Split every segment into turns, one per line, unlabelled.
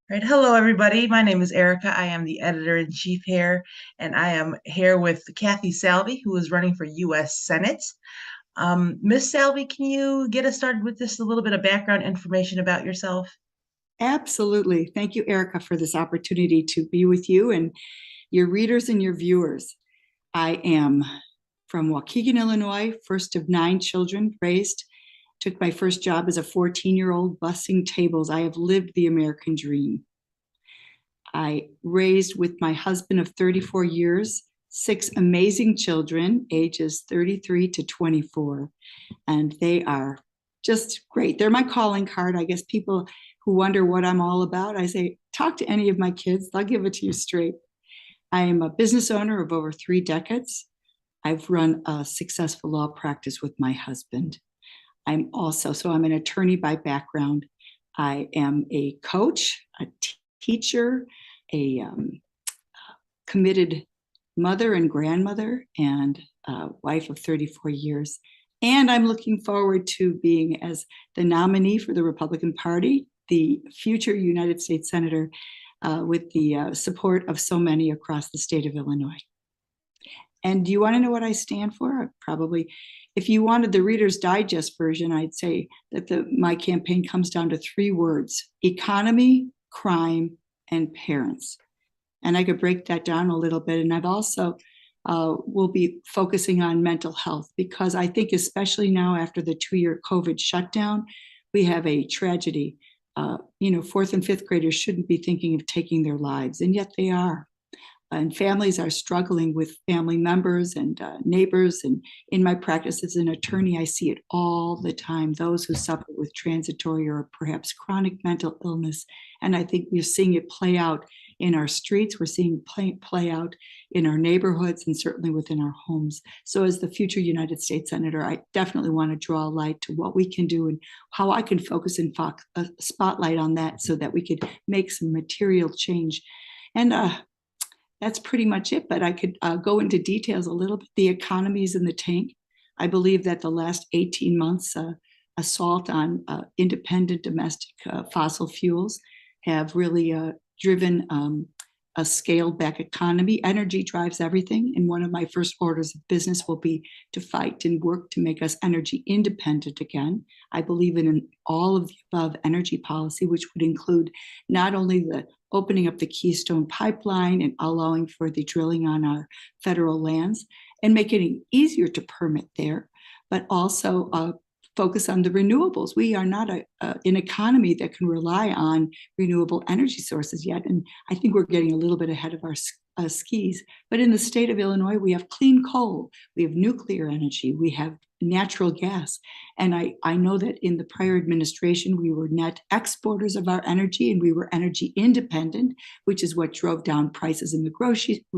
Right. Hello, everybody. My name is Erica. I am the editor-in-chief here, and I am here with Kathy Salvi, who is running for U.S. Senate. Miss Salvi, can you get us started with just a little bit of background information about yourself?
Absolutely. Thank you, Erica, for this opportunity to be with you and your readers and your viewers. I am from Waukegan, Illinois, first of 9 children raised. Took my first job as a 14-year-old bussing tables. I have lived the American dream. I raised with my husband of 34 years, 6 amazing children, ages 33 to 24, and they are just great. They're my calling card. I guess people who wonder what I'm all about, I say, talk to any of my kids. They'll give it to you straight. I am a business owner of over 3 decades. I've run a successful law practice with my husband. I'm an attorney by background. I am a coach, a teacher, a committed mother and grandmother, and a wife of 34 years. And I'm looking forward to being as the nominee for the Republican Party, the future United States Senator, with the support of so many across the state of Illinois. And do you want to know what I stand for? Probably, if you wanted the Reader's Digest version, I'd say that my campaign comes down to 3 words: economy, crime, and parents. And I could break that down a little bit. And I've also will be focusing on mental health, because I think especially now after the 2-year COVID shutdown, we have a tragedy. 4th and 5th graders shouldn't be thinking of taking their lives, and yet they are. And families are struggling with family members and neighbors. And in my practice as an attorney, I see it all the time, those who suffer with transitory or perhaps chronic mental illness. And I think we're seeing it play out in our streets. We're seeing play out in our neighborhoods and certainly within our homes. So as the future United States Senator, I definitely want to draw a light to what we can do and how I can focus and a spotlight on that so that we could make some material change. And that's pretty much it, but I could go into details a little bit. The economy is in the tank. I believe that the last 18 months assault on independent domestic fossil fuels have really driven a scaled back economy. Energy drives everything. And one of my first orders of business will be to fight and work to make us energy independent again. I believe in an all of the above energy policy, which would include not only the opening up the Keystone Pipeline and allowing for the drilling on our federal lands and making it easier to permit there, but also focus on the renewables. We are not an economy that can rely on renewable energy sources yet. And I think we're getting a little bit ahead of our skis. But in the state of Illinois, we have clean coal, we have nuclear energy, we have natural gas. And I know that in the prior administration, we were net exporters of our energy and we were energy independent, which is what drove down prices in the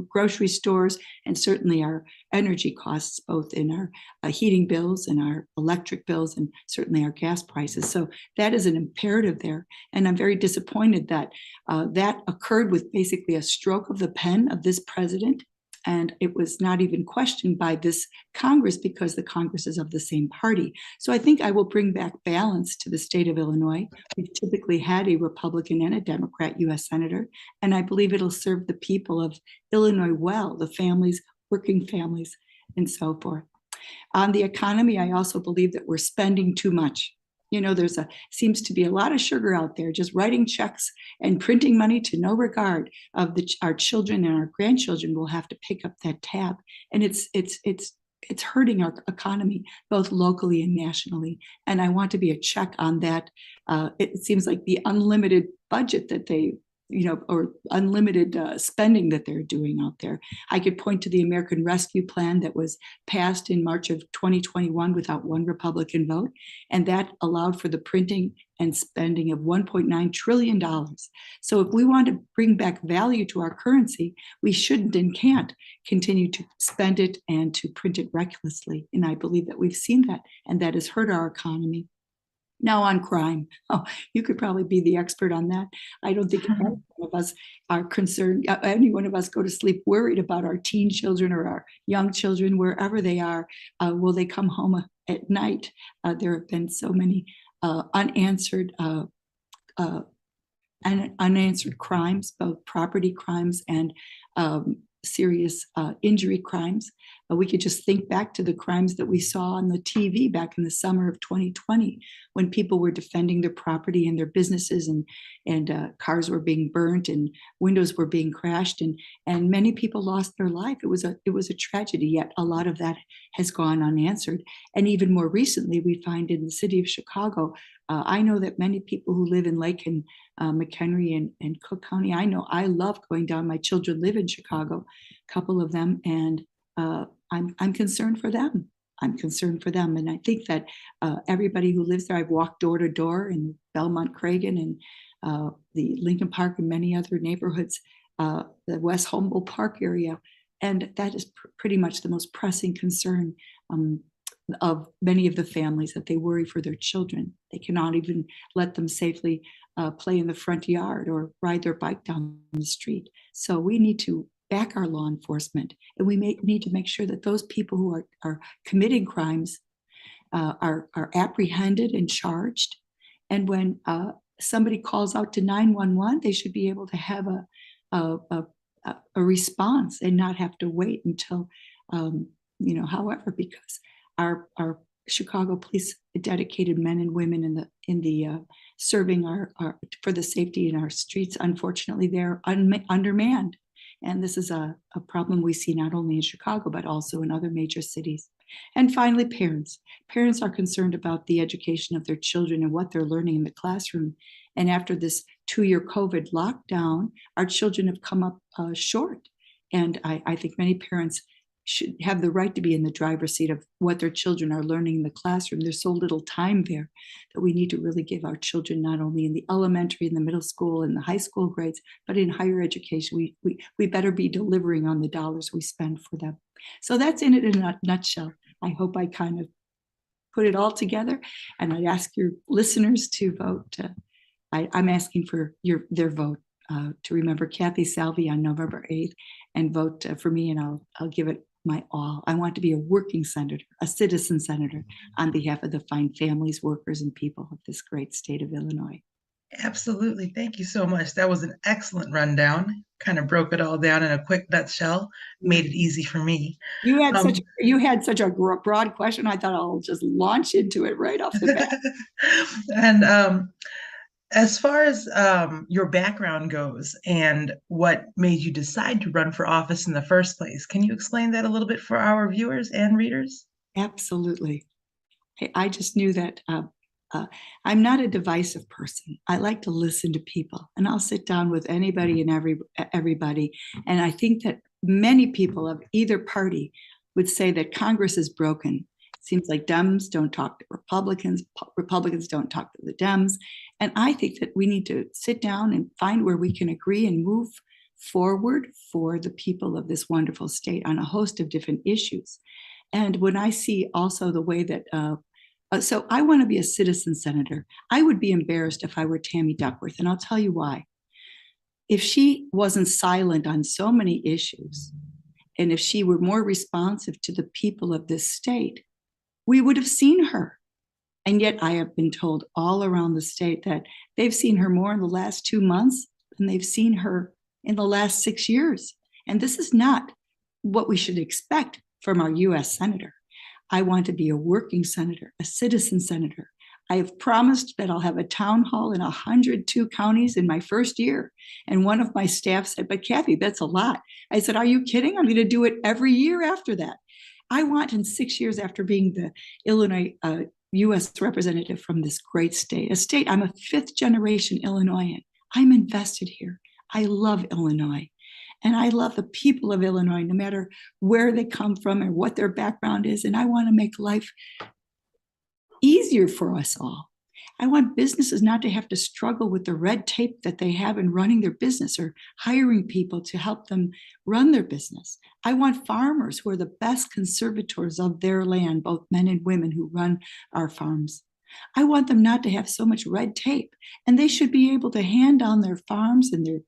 grocery stores and certainly our energy costs, both in our heating bills and our electric bills and certainly our gas prices. So that is an imperative there. And I'm very disappointed that that occurred with basically a stroke of the pen of this president. And it was not even questioned by this Congress because the Congress is of the same party. So I think I will bring back balance to the state of Illinois. We've typically had a Republican and a Democrat U.S. Senator, and I believe it'll serve the people of Illinois well, the families, working families, and so forth. On the economy, I also believe that we're spending too much. Seems to be a lot of sugar out there, just writing checks and printing money to no regard of our children, and our grandchildren will have to pick up that tab. And it's hurting our economy, both locally and nationally. And I want to be a check on that. It seems like the unlimited budget that they or unlimited spending that they're doing out there. I could point to the American Rescue Plan that was passed in March of 2021 without one Republican vote, and that allowed for the printing and spending of $1.9 trillion. So if we want to bring back value to our currency, we shouldn't and can't continue to spend it and to print it recklessly. And I believe that we've seen that, and that has hurt our economy. Now on crime. Oh, you could probably be the expert on that. I don't think any one of us are concerned, any one of us go to sleep worried about our teen children or our young children, wherever they are. Will they come home at night? There have been so many unanswered uh, unanswered crimes, both property crimes and serious injury crimes. We could just think back to the crimes that we saw on the TV back in the summer of 2020, when people were defending their property and their businesses, and cars were being burnt and windows were being crashed, and many people lost their life. It was a tragedy. Yet a lot of that has gone unanswered. And even more recently, we find in the city of Chicago. I know that many people who live in Lake and McHenry and Cook County. I know I love going down. My children live in Chicago, a couple of them, and I'm concerned for them. I'm concerned for them, and I think that everybody who lives there. I've walked door to door in Belmont, Cragen, and the Lincoln Park, and many other neighborhoods, the West Humboldt Park area, and that is pretty much the most pressing concern of many of the families, that they worry for their children. They cannot even let them safely play in the front yard or ride their bike down the street. So we need to back our law enforcement, and we need to make sure that those people who are committing crimes are apprehended and charged. And when somebody calls out to 911, they should be able to have a response and not have to wait until, however, because our Chicago police, dedicated men and women in the serving our for the safety in our streets, unfortunately, they're undermanned. And this is a problem we see not only in Chicago, but also in other major cities. And finally, parents. Parents are concerned about the education of their children and what they're learning in the classroom. And after this 2-year COVID lockdown, our children have come up short. And I think many parents should have the right to be in the driver's seat of what their children are learning in the classroom. There's so little time there that we need to really give our children, not only in the elementary and the middle school and the high school grades, but in higher education. We better be delivering on the dollars we spend for them. So that's in it in a nutshell. I hope I kind of put it all together, and I ask your listeners to vote. I'm asking for their vote to remember Kathy Salvi on November 8th and vote for me, and I'll give it my all. I want to be a working senator, a citizen senator, on behalf of the fine families, workers, and people of this great state of Illinois.
Absolutely. Thank you so much. That was an excellent rundown. Kind of broke it all down in a quick nutshell, made it easy for me.
You had such a broad question. I thought I'll just launch into it right off the bat.
And as far as your background goes and what made you decide to run for office in the first place, can you explain that a little bit for our viewers and readers?
Absolutely. I just knew that I'm not a divisive person. I like to listen to people, and I'll sit down with anybody and everybody. And I think that many people of either party would say that Congress is broken. It seems like Dems don't talk to Republicans, Republicans don't talk to the Dems. And I think that we need to sit down and find where we can agree and move forward for the people of this wonderful state on a host of different issues. And when I see also the way that so I want to be a citizen senator. I would be embarrassed if I were Tammy Duckworth, and I'll tell you why. If she wasn't silent on so many issues, and if she were more responsive to the people of this state, we would have seen her. And yet I have been told all around the state that they've seen her more in the last 2 months than they've seen her in the last 6 years. And this is not what we should expect from our US senator. I want to be a working senator, a citizen senator. I have promised that I'll have a town hall in 102 counties in my first year. And one of my staff said, "But Kathy, that's a lot." I said, "Are you kidding? I'm going to do it every year after that." I want, in 6 years after being the Illinois US representative from this great state, I'm a 5th generation Illinoisan. I'm invested here. I love Illinois. And I love the people of Illinois, no matter where they come from and what their background is. And I want to make life easier for us all. I want businesses not to have to struggle with the red tape that they have in running their business or hiring people to help them run their business. I want farmers who are the best conservators of their land, both men and women who run our farms. I want them not to have so much red tape, and they should be able to hand down their farms and their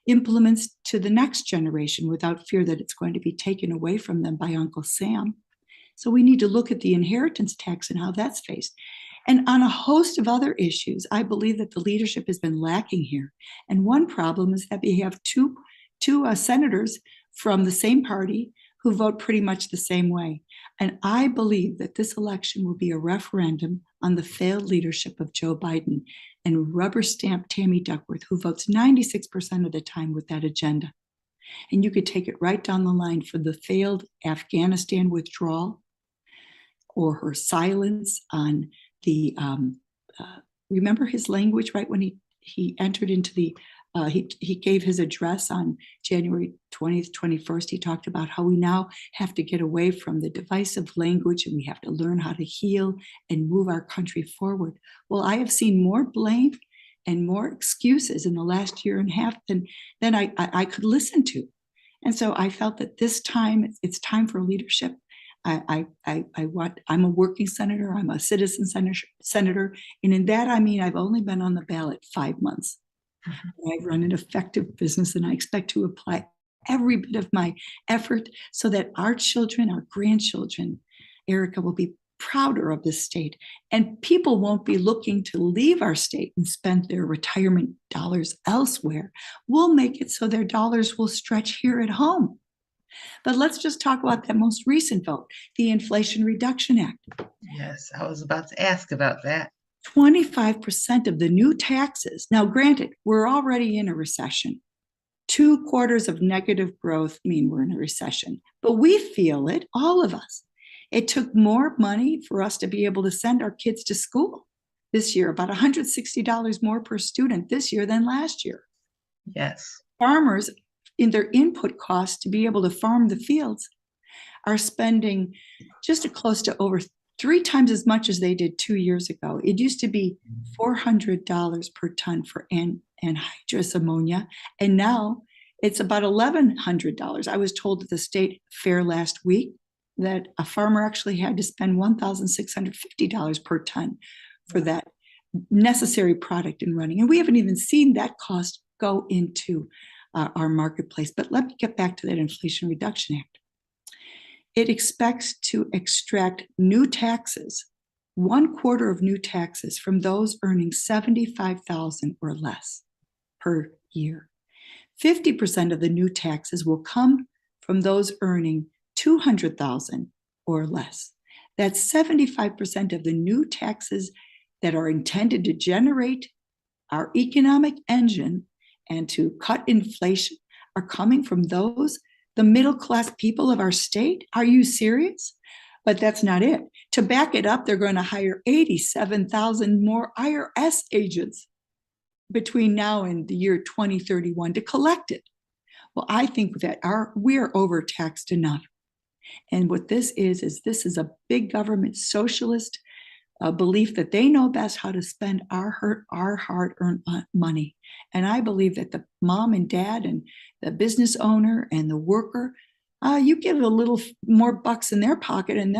implements to the next generation without fear that it's going to be taken away from them by Uncle Sam. So we need to look at the inheritance tax and how that's faced. And on a host of other issues, I believe that the leadership has been lacking here. And one problem is that we have two senators from the same party who vote pretty much the same way. And I believe that this election will be a referendum on the failed leadership of Joe Biden and rubber stamp Tammy Duckworth, who votes 96% of the time with that agenda. And you could take it right down the line for the failed Afghanistan withdrawal or her silence on the, remember his language right when he entered into the, he gave his address on January 20th, 21st. He talked about how we now have to get away from the divisive language and we have to learn how to heal and move our country forward. Well, I have seen more blame and more excuses in the last year and a half than I could listen to. And so I felt that this time it's time for leadership. I'm a working senator. I'm a citizen senator. And in that, I mean, I've only been on the ballot 5 months. I run an effective business and I expect to apply every bit of my effort so that our children, our grandchildren, Erica, will be prouder of this state. And people won't be looking to leave our state and spend their retirement dollars elsewhere. We'll make it so their dollars will stretch here at home. But let's just talk about that most recent vote, the Inflation Reduction Act.
Yes, I was about to ask about that.
25% of the new taxes. Now, granted, we're already in a recession. 2 quarters of negative growth mean we're in a recession, but we feel it, all of us. It took more money for us to be able to send our kids to school this year, about $160 more per student this year than last year.
Yes.
Farmers, in their input costs to be able to farm the fields, are spending just close to over 3 times as much as they did 2 years ago. It used to be $400 per ton for anhydrous ammonia, and now it's about $1,100. I was told at the state fair last week that a farmer actually had to spend $1,650 per ton for that necessary product in running. And we haven't even seen that cost go into our marketplace. But let me get back to that Inflation Reduction Act. It expects to extract new taxes, 1/4 of new taxes from those earning $75,000 or less per year. 50% of the new taxes will come from those earning $200,000 or less. That's 75% of the new taxes that are intended to generate our economic engine and to cut inflation are coming from those, the middle class people of our state. Are you serious? But that's not it. To back it up, they're going to hire 87,000 more IRS agents between now and the year 2031 to collect it. Well, I think that we are overtaxed enough. And what this is this is a big government socialist belief that they know best how to spend our hard-earned money. And I believe that the mom and dad and the business owner and the worker, you give a little more bucks in their pocket, and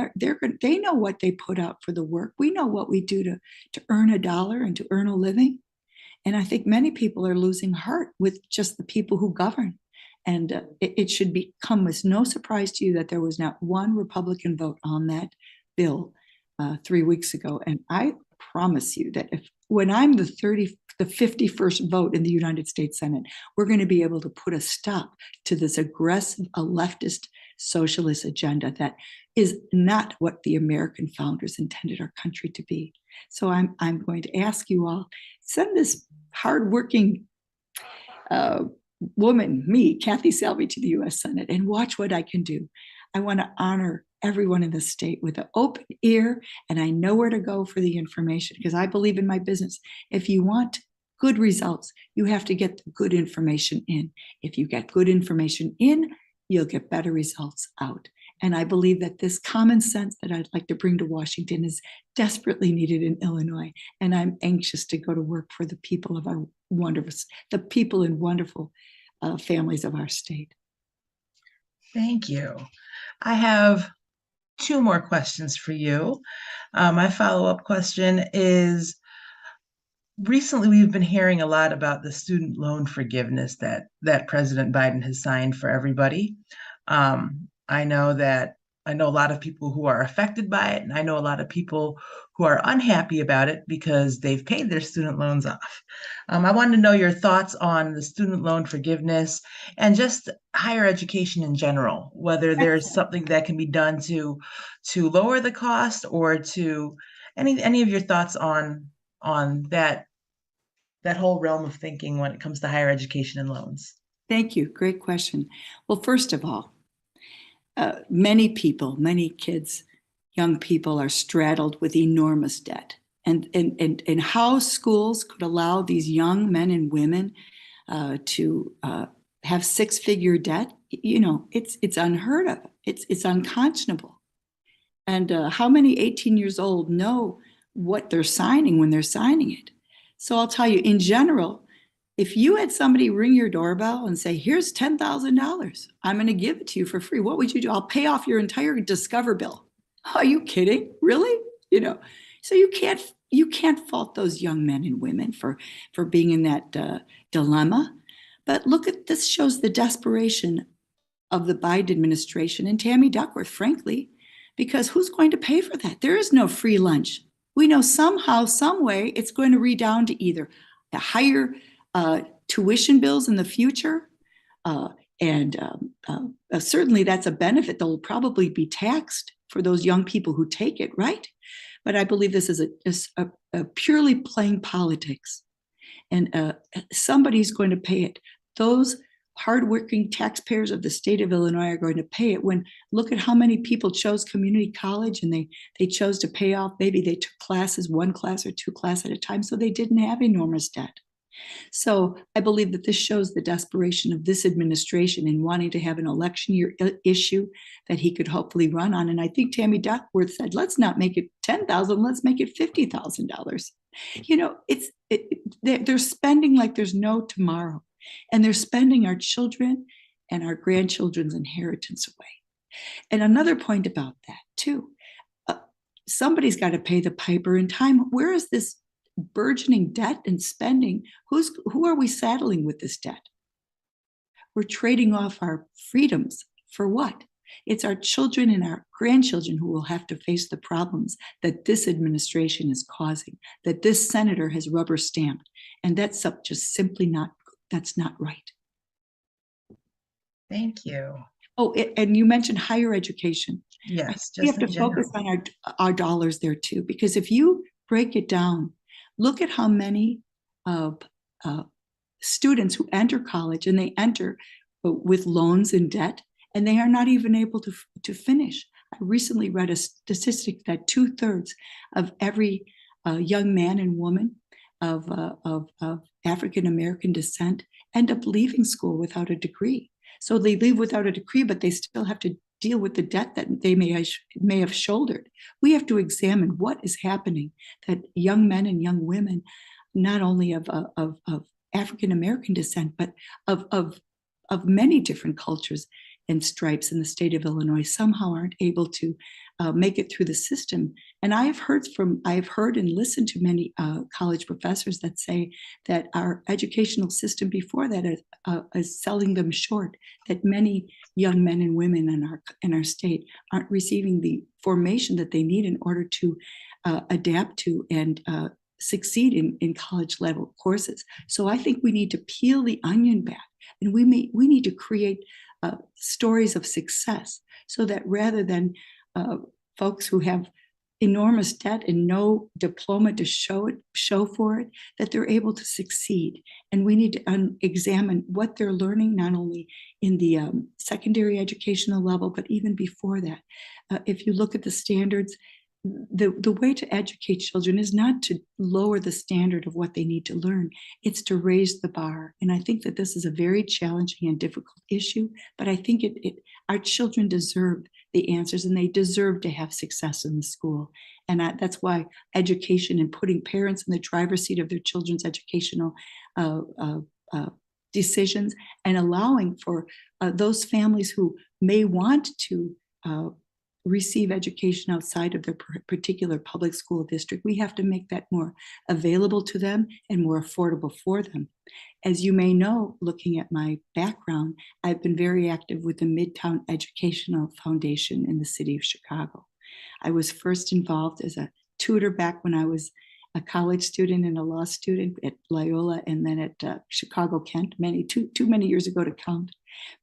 they know what they put out for the work. We know what we do to earn a dollar and to earn a living. And I think many people are losing heart with just the people who govern. And it should come as no surprise to you that there was not one Republican vote on that bill 3 weeks ago. And I promise you that when I'm the 51st vote in the United States Senate, we're going to be able to put a stop to this aggressive, leftist socialist agenda that is not what the American founders intended our country to be. So I'm going to ask you all, send this hardworking woman, me, Kathy Salvi, to the U.S. Senate and watch what I can do. I want to honor everyone in the state with an open ear, and I know where to go for the information because I believe in my business. If you want good results, you have to get the good information in. If you get good information in, you'll get better results out. And I believe that this common sense that I'd like to bring to Washington is desperately needed in Illinois. And I'm anxious to go to work for the people of our the people and wonderful families of our state.
Thank you. I have 2 more questions for you. My follow-up question is, recently we've been hearing a lot about the student loan forgiveness that President Biden has signed for everybody. I know that I know a lot of people who are affected by it, and I know a lot of people who are unhappy about it because they've paid their student loans off. I wanted to know your thoughts on the student loan forgiveness and just higher education in general, whether there's
Excellent.
something that can be done to lower the cost or to any of your thoughts on that whole realm of thinking when it comes to higher education and loans.
Thank you. Great question. Well, first of all, many people, many kids, young people are straddled with enormous debt. And how schools could allow these young men and women to have six-figure debt, it's unheard of. It's unconscionable. And how many 18 years old know what they're signing when they're signing it? So I'll tell you, in general, if you had somebody ring your doorbell and say, here's $10,000, I'm going to give it to you for free, what would you do? I'll pay off your entire Discover bill. Are you kidding? Really? So you can't fault those young men and women for being in that dilemma. But look at this, shows the desperation of the Biden administration and Tammy Duckworth, frankly, because who's going to pay for that? There is no free lunch. We know somehow, some way, it's going to redound to either a higher tuition bills in the future, and certainly that's a benefit. They'll probably be taxed for those young people who take it, right? But I believe this is a purely playing politics, and somebody's going to pay it. Those hardworking taxpayers of the state of Illinois are going to pay it. When look at how many people chose community college, and they chose to pay off. Maybe they took classes, one class or two classes at a time, so they didn't have enormous debt. So I believe that this shows the desperation of this administration in wanting to have an election year issue that he could hopefully run on. And I think Tammy Duckworth said, let's not make it $10,000, let's make it $50,000. They're spending like there's no tomorrow, and they're spending our children and our grandchildren's inheritance away. And another point about that too, somebody's got to pay the piper in time. Where is this burgeoning debt and spending? Who are we saddling with this debt? We're trading off our freedoms for what? It's our children and our grandchildren who will have to face the problems that this administration is causing, that this senator has rubber stamped. And that's just simply that's not right.
Thank you.
Oh, and you mentioned higher education.
Yes,
We have
just
to
in general.
focus on our dollars there too, because if you break it down, look at how many students who enter college, and they enter with loans and debt, and they are not even able to finish. I recently read a statistic that 2/3 of every young man and woman of African American descent end up leaving school without a degree. So they leave without a degree, but they still have to deal with the debt that they may have shouldered. We have to examine what is happening, that young men and young women, not only of African American descent, but of many different cultures and stripes in the state of Illinois, somehow aren't able to make it through the system. And I've heard and listened to many college professors that say that our educational system before that is selling them short, that many young men and women in our state aren't receiving the formation that they need in order to adapt to and succeed in college level courses. So I think we need to peel the onion back, and we need to create stories of success, so that rather than folks who have enormous debt and no diploma to show for it, that they're able to succeed. And we need to examine what they're learning, not only in the secondary educational level, but even before that. If you look at the standards, the way to educate children is not to lower the standard of what they need to learn. It's to raise the bar. And I think that this is a very challenging and difficult issue, but I think our children deserve the answers, and they deserve to have success in the school. And that's why education and putting parents in the driver's seat of their children's educational decisions, and allowing for those families who may want to receive education outside of their particular public school district. We have to make that more available to them and more affordable for them. As you may know, looking at my background, I've been very active with the Midtown Educational Foundation in the city of Chicago. I was first involved as a tutor back when I was a college student and a law student at Loyola, and then at Chicago Kent, too many years ago to count.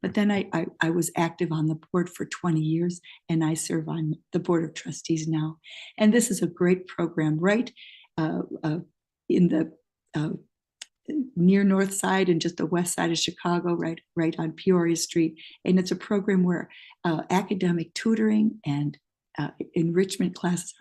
But then I was active on the board for 20 years, and I serve on the board of trustees now. And this is a great program, right in the near north side and just the west side of Chicago, right on Peoria Street. And it's a program where academic tutoring and enrichment classes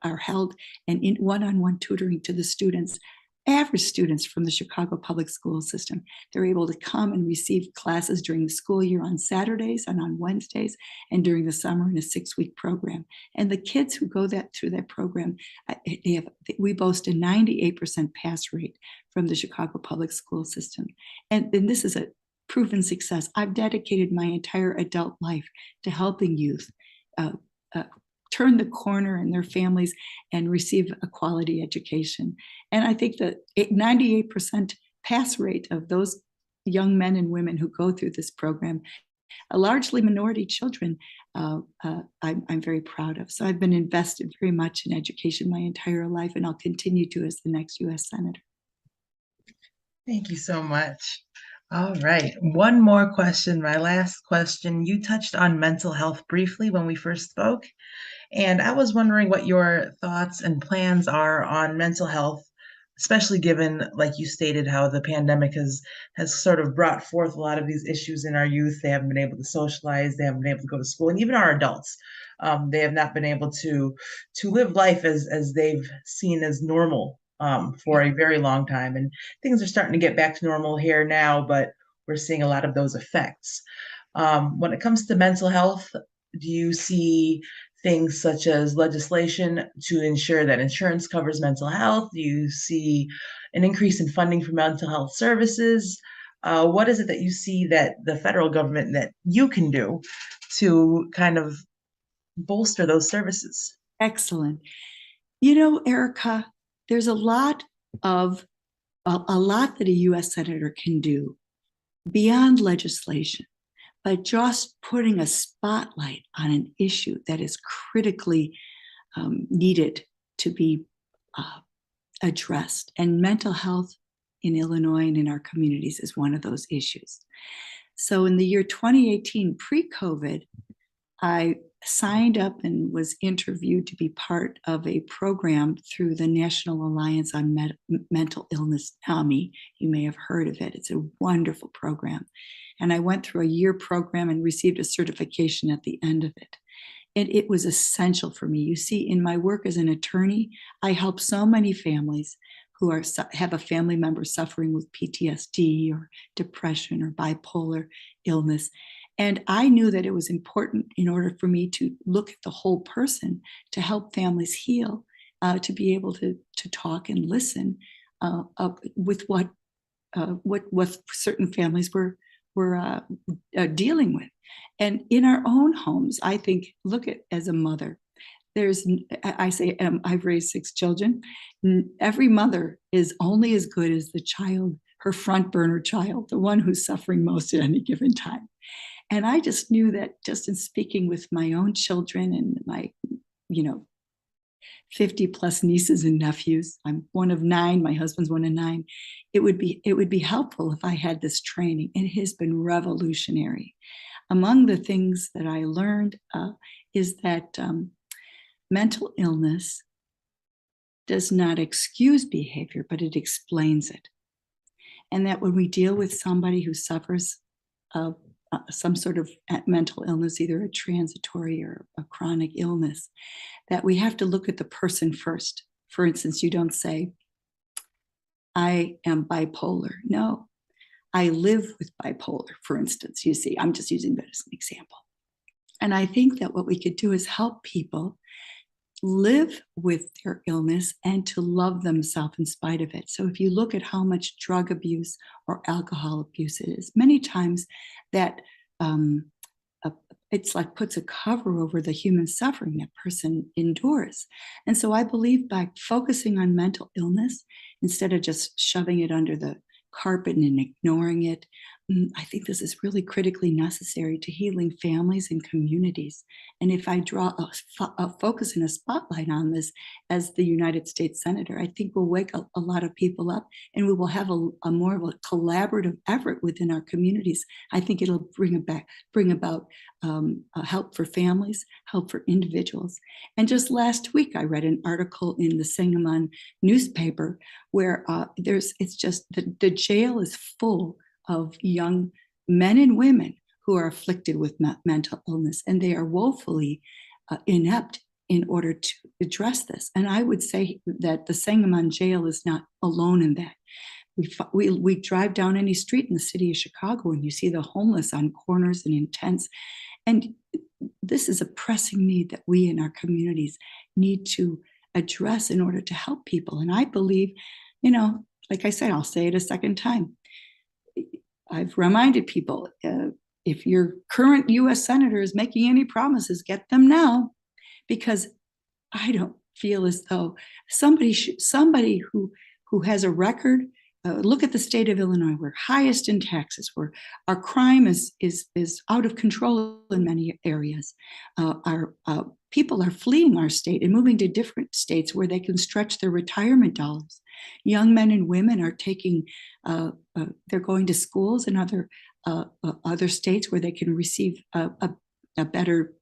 are held, and in one-on-one tutoring to the students, average students from the Chicago public school system. They're able to come and receive classes during the school year on Saturdays and on Wednesdays, and during the summer in a 6-week program. And the kids who go through that program, we boast a 98% pass rate from the Chicago public school system. And this is a proven success. I've dedicated my entire adult life to helping youth turn the corner in their families and receive a quality education. And I think that 98% pass rate of those young men and women who go through this program, largely minority children, I'm very proud of. So I've been invested very much in education my entire life, and I'll continue to as the next U.S. Senator.
Thank you so much. All right, one more question, my last question. You touched on mental health briefly when we first spoke, and I was wondering what your thoughts and plans are on mental health, especially given, like you stated, how the pandemic has sort of brought forth a lot of these issues in our youth. They haven't been able to socialize, they haven't been able to go to school, and even our adults, they have not been able to live life as they've seen as normal for a very long time. And things are starting to get back to normal here now, but we're seeing a lot of those effects. When it comes to mental health, do you see things such as legislation to ensure that insurance covers mental health? Do you see an increase in funding for mental health services? What is it that you see that the federal government, that you can do to kind of bolster those services?
Excellent. You know, Erica, there's a lot that a U.S. Senator can do beyond legislation, but just putting a spotlight on an issue that is critically needed to be addressed. And mental health in Illinois and in our communities is one of those issues. So in the year 2018, pre-COVID, I signed up and was interviewed to be part of a program through the National Alliance on Mental Illness, NAMI. You may have heard of it. It's a wonderful program. And I went through a year program and received a certification at the end of it. And it was essential for me. You see, in my work as an attorney, I help so many families who have a family member suffering with PTSD or depression or bipolar illness. And I knew that it was important, in order for me to look at the whole person, to help families heal, to be able to talk and listen with what certain families were dealing with. And in our own homes, I think, look at, as a mother, I've raised 6 children. Every mother is only as good as the child, her front burner child, the one who's suffering most at any given time. And I just knew that, just in speaking with my own children and my, 50 plus nieces and nephews, I'm one of 9, my husband's one of 9, it would be helpful if I had this training. It has been revolutionary. Among the things that I learned is that mental illness does not excuse behavior, but it explains it. And that when we deal with somebody who suffers some sort of mental illness, either a transitory or a chronic illness, that we have to look at the person first. For instance, you don't say, I am bipolar. No, I live with bipolar, for instance. You see, I'm just using that as an example. And I think that what we could do is help people live with their illness and to love themselves in spite of it. So if you look at how much drug abuse or alcohol abuse it is, many times that it's like puts a cover over the human suffering that person endures. And so I believe by focusing on mental illness, instead of just shoving it under the carpet and ignoring it. I think this is really critically necessary to healing families and communities. And if I draw a focus and a spotlight on this as the United States Senator, I think we'll wake a lot of people up, and we will have a more of a collaborative effort within our communities. I think it'll bring about help for families, help for individuals. And just last week, I read an article in the Sangamon newspaper where the jail is full of young men and women who are afflicted with mental illness, and they are woefully inept in order to address this. And I would say that the Sangamon jail is not alone in that. We drive down any street in the city of Chicago and you see the homeless on corners and in tents. And this is a pressing need that we in our communities need to address in order to help people. And I believe, like I said, I'll say it a second time. I've reminded people, if your current U.S. senator is making any promises, get them now, because I don't feel as though somebody who has a record. Look at the state of Illinois. We're highest in taxes. Our crime is out of control in many areas. Our people are fleeing our state and moving to different states where they can stretch their retirement dollars. Young men and women are they're going to schools in other states where they can receive a better,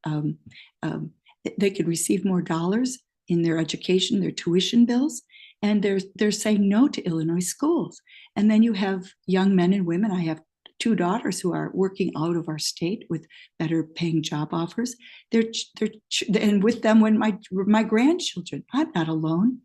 they can receive more dollars in their education, their tuition bills. And they're saying no to Illinois schools. And then you have young men and women. I have 2 daughters who are working out of our state with better paying job offers. And with them, when my grandchildren, I'm not alone.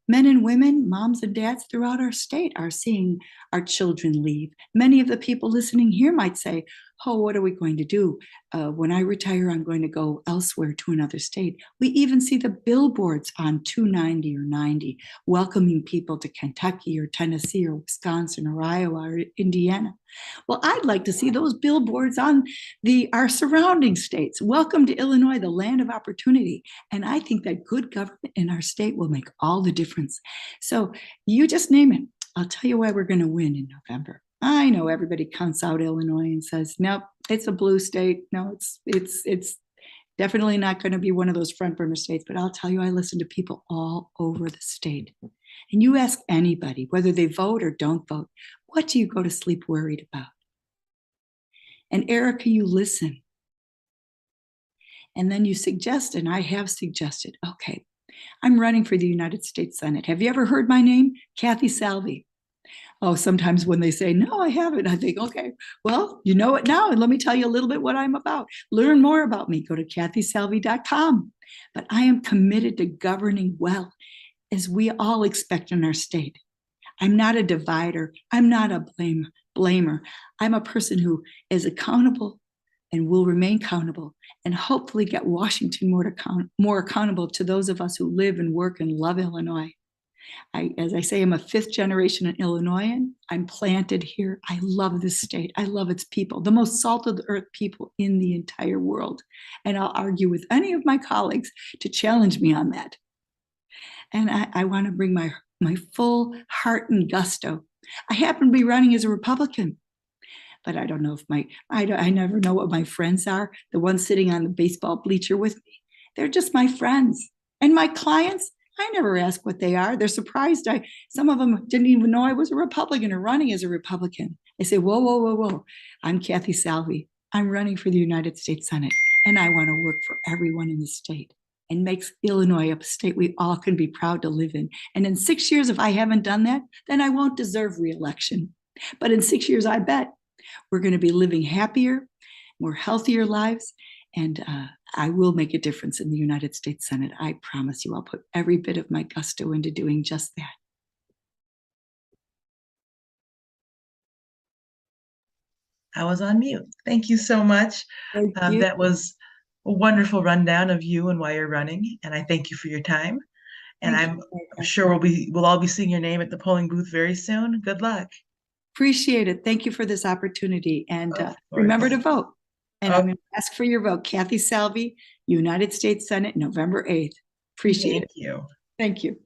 Men and women, moms and dads throughout our state are seeing our children leave. Many of the people listening here might say, oh, what are we going to do? When I retire, I'm going to go elsewhere to another state. We even see the billboards on 290 or 90 welcoming people to Kentucky or Tennessee or Wisconsin or Iowa or Indiana. Well, I'd like to see those billboards on our surrounding states. Welcome to Illinois, the land of opportunity. And I think that good government in our state will make all the difference. So you just name it. I'll tell you why we're going to win in November. I know everybody counts out Illinois and says, nope, it's a blue state. No, it's definitely not going to be one of those front burner states. But I'll tell you, I listen to people all over the state. And you ask anybody, whether they vote or don't vote, what do you go to sleep worried about? And Erica, you listen. And then you suggest, and I have suggested, okay, I'm running for the United States Senate. Have you ever heard my name? Kathy Salvi. Oh, sometimes when they say, no, I haven't, I think, okay, well, you know it now. And let me tell you a little bit what I'm about. Learn more about me. Go to kathysalvi.com. But I am committed to governing well, as we all expect in our state. I'm not a divider. I'm not a blamer. I'm a person who is accountable and will remain accountable, and hopefully get Washington more accountable to those of us who live and work and love Illinois. As I say, I'm a 5th generation Illinoisan. I'm planted here. I love this state. I love its people, the most salt of the earth people in the entire world. And I'll argue with any of my colleagues to challenge me on that. And I want to bring my full heart and gusto. I happen to be running as a Republican, but I don't know if I never know what my friends are. The ones sitting on the baseball bleacher with me, they're just my friends. And my clients, I never ask what they are. They're surprised. Some of them didn't even know I was a Republican or running as a Republican. I say, whoa, whoa, whoa, whoa. I'm Kathy Salvi. I'm running for the United States Senate, and I want to work for everyone in the state and makes Illinois a state we all can be proud to live in. And in 6 years, if I haven't done that, then I won't deserve re-election. But in 6 years, I bet we're going to be living happier, more healthier lives. And I will make a difference in the United States Senate. I promise you, I'll put every bit of my gusto into doing just that.
I was on mute. Thank you so much.
Thank you.
That was a wonderful rundown of you and why you're running. And I thank you for your time. And I'm sure we'll all be seeing your name at the polling booth very soon. Good luck.
Appreciate it. Thank you for this opportunity. And remember to vote. And I'm going to ask for your vote. Kathy Salvi, United States Senate, November 8th. Appreciate it.
Thank you.
Thank you.